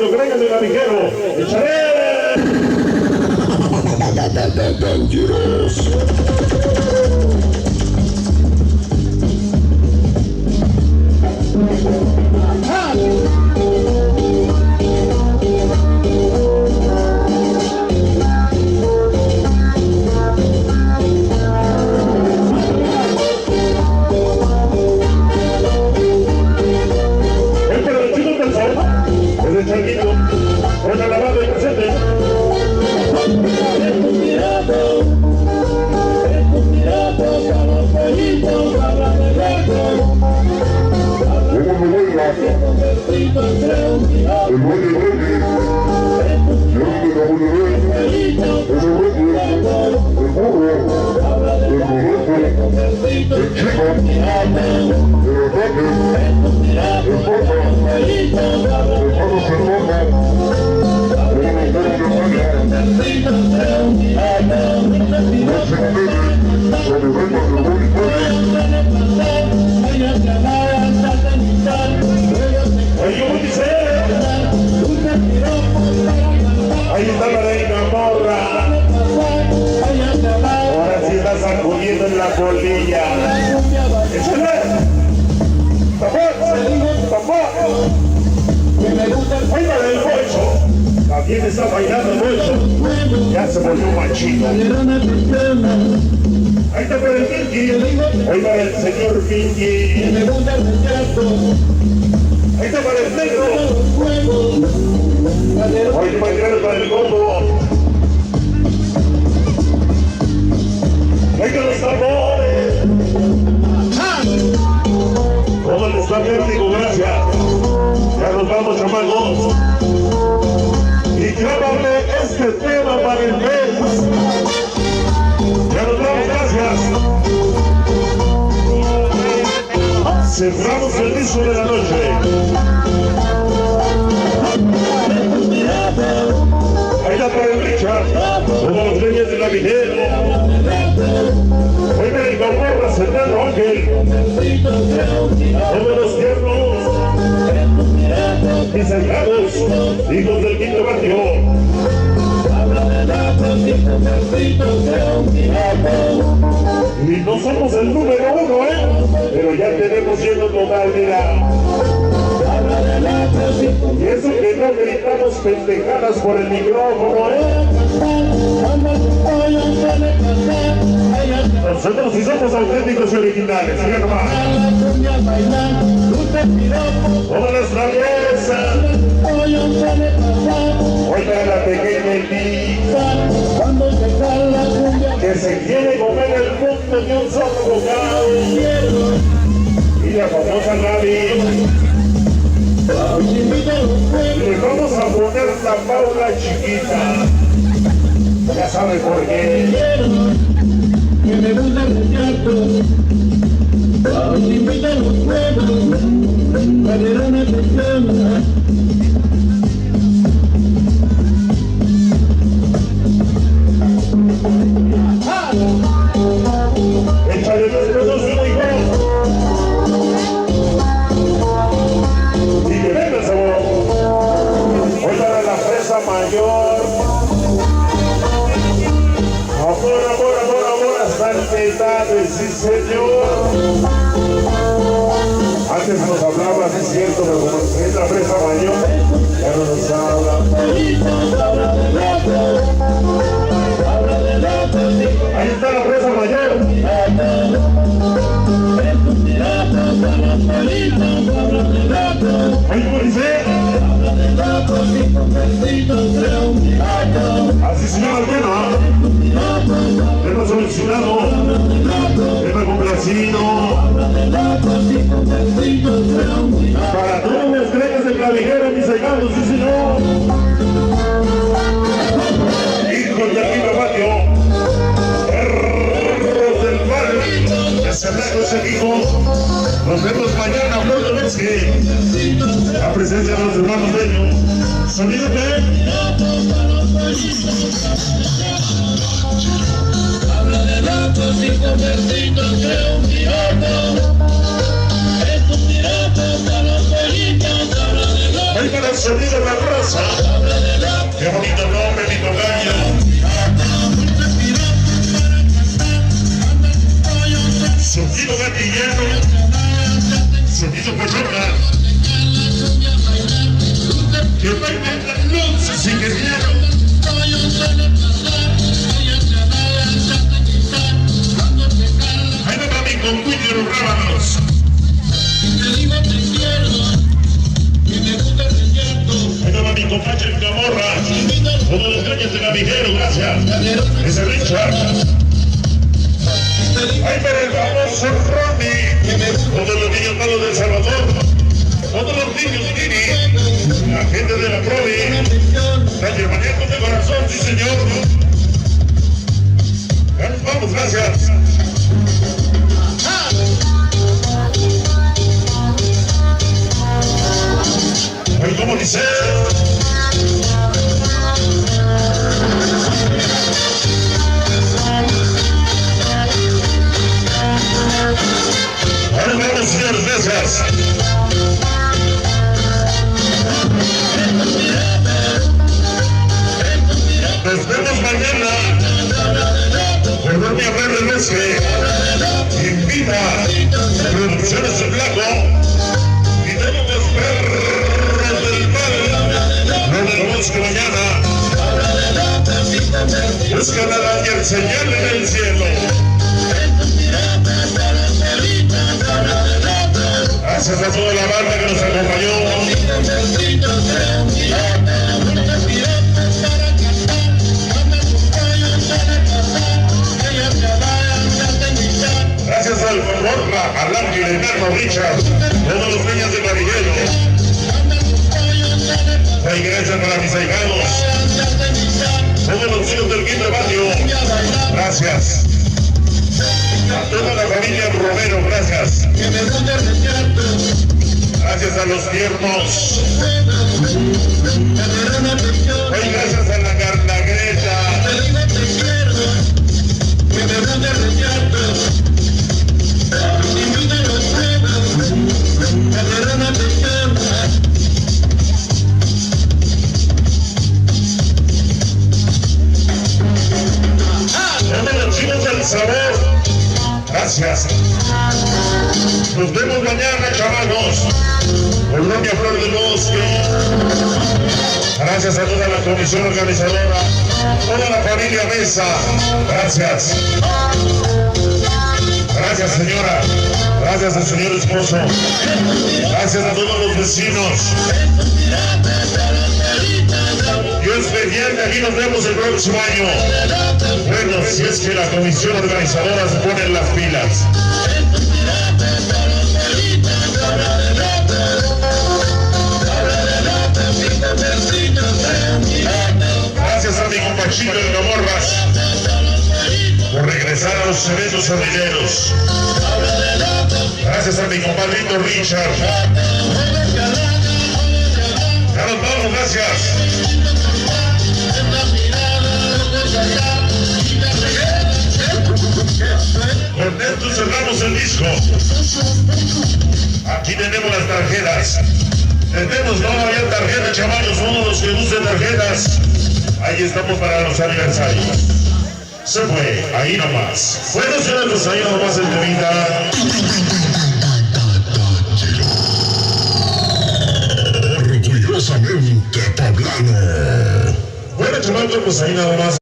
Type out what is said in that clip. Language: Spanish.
cuando crean el clavijero. ¡Échale! Dangerous. Con el lavado de presente. Es un pirata, para los pelitos, habla de gato. Ahí está la reina morra. Ahora sí está sacudiendo en la colilla. ¡Échale! ¡Tambor! Ahí va el bolso. También está bailando el bolso. Ya se volvió machito. Ahí está para el Pinky. Ahí va el señor Pinky. Ahí está para el negro. Ahí va a tirar para el gordo. Ahí están los tambores. Todo el está vértigo, gracias. Ya nos vamos, chamacos. Y grábame este tema para el mes. Ya nos vamos, gracias. Cerramos el disco de la noche. Ahí está para el Richard, como los reyes del clavijero. Hoy me Gomorra, Fernando Ángel, como los tiernos, mis allegados, hijos del quinto patio. Y no somos el número uno, pero ya tenemos lleno total, mira. Y eso que no gritamos pendejadas por el micrófono, Nosotros sí somos auténticos y originales, ¿sí o no? Todas las traviesas. Hoy para la pequeña Elisa, que se quiere comer el mundo de un solo bocado. Y la famosa Gaby. Le vamos a poner la Paula chiquita. Ya sabe por qué. Que me gusta el teatro. Los invitan a los juegos. Calderona Teclana. Échale los pesos, hijo. Mayor. Amor hasta el tarde, sí señor. Antes nos hablaba, es cierto, pero como es la fresa mayor, ya no nos habla. Ahí está la fresa mayor. Ahí como dice. Así se llama el tema. Tema solicitado. Tema complacido. Para todos los crees de clavijero, mis allegados, sí señor. Hijos del quinto patio. Perros del barrio. De cerrado ese hijo. Nos vemos mañana, Flor. La presencia de los hermanos de ellos. Sonido que habla de datos y convertidos de un pirata. Es un pirata para los bonitos, habla de datos. sonido de la raza. Qué bonito nombre, mi tocayo. Sonido gatillero, sonido pochona. Que bailen las luces y guerrero. Ahí me va mi compuño y los rábanos. Ahí me va mi compadre el Camorra. Todos los cañas de Navijero, gracias. Ese Richard. Ahí para el famoso Ronnie. Todos los niños malos del Salvador. Todos los niños Kini. La gente de la Provi. Calle Maníacos de corazón, sí señor. Vamos, gracias. Ay, ¿cómo dice? Ahora vamos, señores, gracias. Nos vemos mañana. Perdón mi hablar de Mesque. Invita Producciones El Blanco. Y tenemos perros del mal. No me conozco mañana. Busca la daña el señal en el cielo. Gracias a toda la banda que nos acompañó. Gracias al Camorra, al Ángel, el Nano, Richard, todos los niños de Navijero. Hay gracias para mis ahijados, todos los hijos del quinto barrio. Gracias. A toda la familia Romero, gracias. Gracias a los tiernos. Hoy gracias a la Carnagreta. Todos los chicos del sabor. Gracias. Nos vemos mañana, chavalos. Colonia Flor del Bosque. Gracias a toda la comisión organizadora, toda la familia Mesa. Gracias. Gracias, señora. Gracias al señor esposo. Gracias a todos los vecinos. Dios mediante, aquí nos vemos el próximo año. Bueno, si es que la comisión organizadora se pone en las pilas. Gracias a mi compachito de Camorras por regresar a los eventos sonideros. Gracias a mi compadrito Richard. Ya nos vamos, gracias. Contentos cerramos el disco. Aquí tenemos las tarjetas. Tenemos, no había tarjetas, chavales, uno de los que usen tarjetas. Ahí estamos para los aniversarios. Se fue, ahí nomás. Bueno, señores, ahí nomás el temita. Orgullosamente poblano. Bueno, chavales, pues ahí nada más.